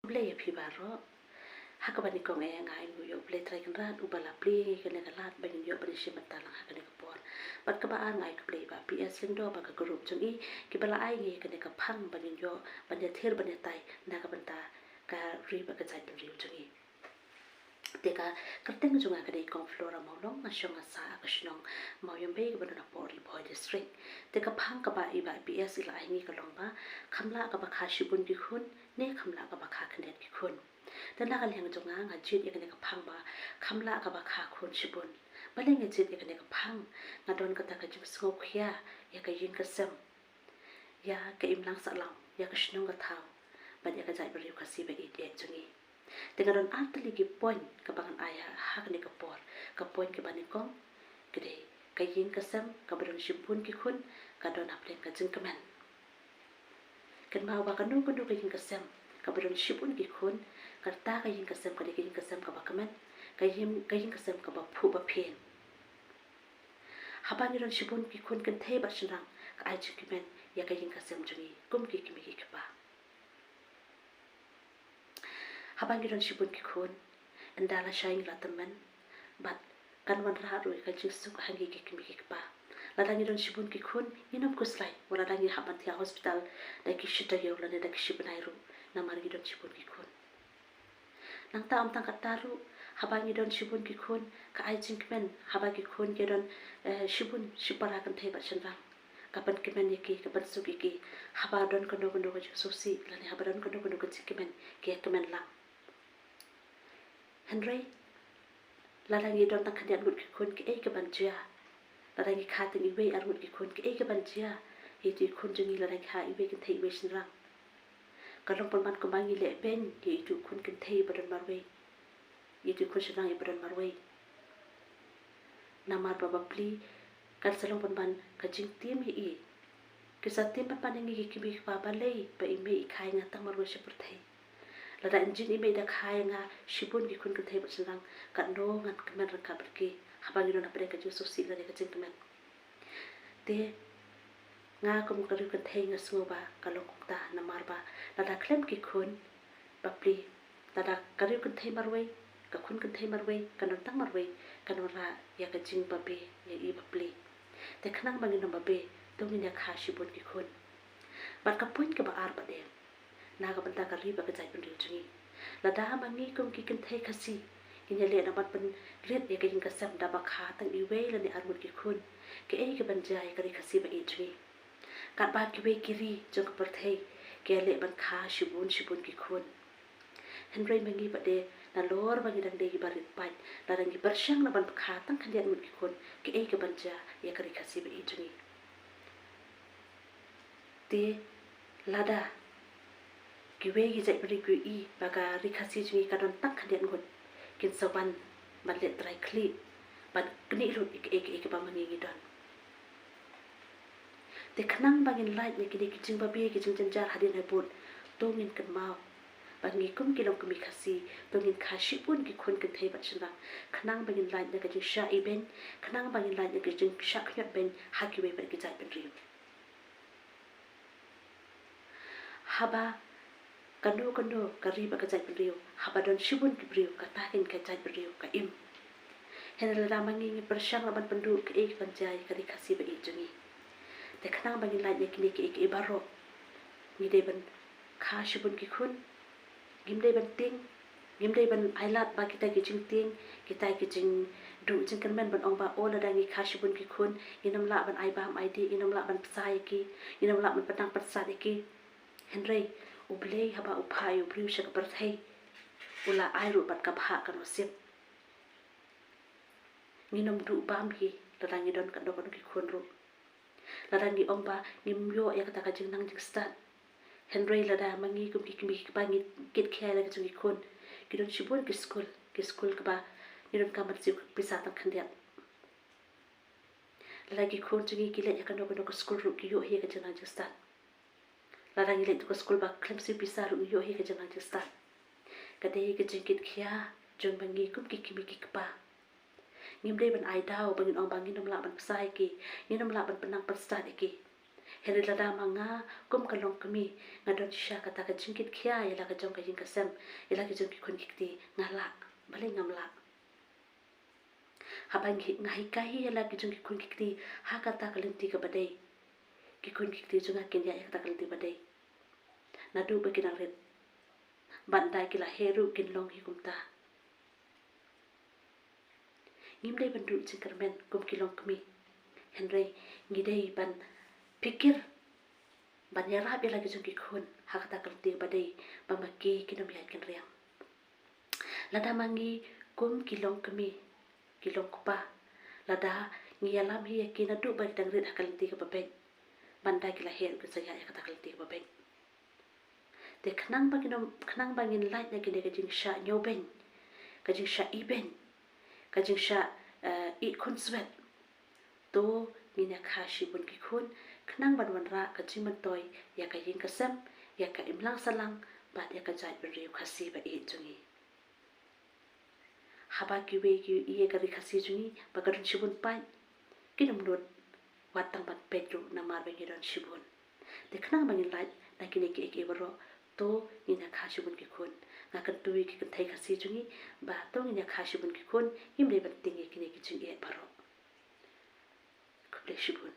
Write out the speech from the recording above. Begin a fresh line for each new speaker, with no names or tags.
Ublay pibaro haka bani kong ngai nguyo ublay try kan rat ubala pli kan lat bani yo bani shim talang haka ne kapor bat ka ba ngai ublay ba PS lindo ba ka group jungi ki bala ai ngi kan ka phang bani yo bani ther bani tai na ka banta ka ri ba ka jai bani yo jungi teka kerteng junga ka dei kong flora maulong na shonga sa ka shnong mau yombe ka bana por li boy district teka phang ka ba iba PS ila ai ngi ka long ba khamla ka ba kha shibun ki khun ne khamla ka ba kha khyndiat ki khun dan la ka leng junga nga jit ya ka phang ba khamla ka ba kha khun shibun baleng jit ya ka phang nga don ka ta ka jim sngo khya ya ka yin ka sem ya ka imlang sa lang ya ka shnong ka thau ba ya ka jai bari ka si ba i de jungi dengan don altli ki point ka bangan aya hak ni ka point ke bani kong gede ka yin ka sem ka baron shibun ki khun ka don aplen ka jing kamen kan mau ba kanu ka yin ka sem ka baron shibun ki khun ka ta ka yin ka sem ka de yin ka sem ka ba kamen ka yin ka sem ka ba phu ba phen haba ni don shibun ki khun kan the ba shnang ka ai chi kimen ya ka yin ka sem jungi kum ki kimi ki ba habang giron shibun ki khun andala shai la tamen bat kan wan ra ro ka jusuk hangi ki kimi ki pa la dangi don shibun ki khun inop kuslai wala dangi haban thia hospital da ki shita yo la da ki shibnai ro na mar giron shibun ki khun nang ta am tang ka taru habang giron shibun ki khun ka ai jing men habang ki khun giron shibun shipara kan thai ba chandra kapan kemen ki kapan suki ki haba don kono kono ko sosi la ni haba don kono kono ko kemen ke kemen la Henry, larangi don tak khyndiat ngut ki khun ki ei ka banjia larangi kha teng iwe ar ngut ki khun ki ei ka banjia hi tu khun jungi larangi kha iwe kin thei iwe sin rang kalong palman ko mangi le ben ki tu khun kin thei badan marwe hi tu khun sinang i badan marwe namar baba pli kan salong palman ka jing tim hi i ki sa tim pan ngi ki bi pa ba lei ba i me i khai nga tang marwe se per thei la da injin i me da khai nga shibun ki khun kan thei ba sinang ka no ngan kamen ra ka berki habang ino na pre ka ju so si la ka jing kamen te nga ko mo ka ru kan thei nga sngo ba ka lo ta na mar ba la da klem ki khun ba pli la da ka ru kan thei marwe ka khun kan thei marwe ka non tang marwe ka no ra ya ka jing ba be ya i ba pli te khnang bangin no ba be to ni ya kha shibun ki khun ba ka point ka ba ar ba de na ka banta ka ri ba ka jai pen ri chungi la da mangi kum ki kan thei khasi in ya le na bat pen ret ye ka yin ka sam da ba kha tang i we la ni ar mut ki khun ke ei ka ban jai ka ri khasi ba i chungi ka ba ki we ki ri jong per thei ke le ban kha shibun ki khun henry mangi ba de na lor ba gi dang de gi ba rit pai la dang gi ber shang na ban kha tang khyndiat mut ki khun ke ei ka ban ja ye ka ri khasi ba i chungi te lada kiwe gi jai bari ku i baga rikhasi jungi kadon tak khyndiat ngut kin saban ban le trai khli ban kni ru ek ba mani gi don te khnang bangin light ne ki ki jing ba be ki jing jan jar hadin hai put to ngin kan mau ban ngi kum ki long kumi khasi to ngin kha shibun ki khun kan thei ba chna khnang bangin light ne ka jing sha i ben khnang bangin light ne ki jing sha khyat ben ha ki we ba ki jai pen ri haba kanu kari ba ka jai brio haba don shibun ki brio ka takin ka jai brio ka im henel da mangi ni persyang ban pendu ke ek panjai kari khasi ba i jungi te khnang bangin lai ne ki ek ibaro ni de ban kha shibun ki khun gim de ban ting gim de ban ailat ba kita ki jing ting kita ki jing du jing kan men ban ong ba ola da ni kha shibun ki khun inam la ban ai ba am ai di inam la ban psai ki inam la ban patang patsat ki henry ublei haba upai ubriu shak perthei ula airu bat ka bha kan osip nginom du bam hi ladangi don kan don ki khun ru ladangi omba nim yo ya kata ka jing nang jing stat henry lada mangi kum ki kimi ba ngi kit khela ka jing khun ki don shibun ki school ka ba ni don ka mat si pisa ta khyndiat lagi khun jingi ki le ya kan don ko school ru ki yo hi ka jing nang jing stat larang ile to school ba klem si pisar yo hi ka jang jista ka de ka jingkit khia jong bangi kum ki kimi ki pa ngim de ban ai dau bangin ong bangin nom la ban sai ki ni nom la ban panang pan sta de ki heri lada manga kum kalong kami ngadon sha kata ka jingkit khia yala ka jong ka jing kasam yala ka jong ki khun kikti ngala bale ngamla habang ngahi kahi yala ki jong ki khun kikti haka ta kalenti ka badai ki khun kikti junga kenya ya kata kalenti badai nadu baginang ret bandai kila heru kinlong hi kumta ngimdai bandu jingkarmen kum kilong kami henry ngidai ban pikir ban yarab ya lagi jongki khun hakata kalti badai bamaki kinom ya kin riang lada mangi kum kilong kami kilong kupa lada ngialam hi yakina du bagi dangrit hakalti ka babeng bandai kila her ke saya ya kata kalti ka babeng de khnang bangin light na kine ka jing sha nyobeng ka jing sha iben ka jing sha I khun swet to mina khashi bun ki khun khnang ban wan ra ka jiman toy ya ka yin ka sam ya ka imlang salang ba ya ka jai ben riu khasi ba e jungi haba ki we ki ye ka ri khasi jungi ba ka shibun pai kinam lot watang ban petru na mar ba ngiron shibun de khnang bangin lai na ki ne ki baro to mina khashi bun ki khun nga kan tuwi ki kan thai khasi jungi ba to mina khashi bun ki khun himre ban tingi ki ne ki jungi baro kuble shibun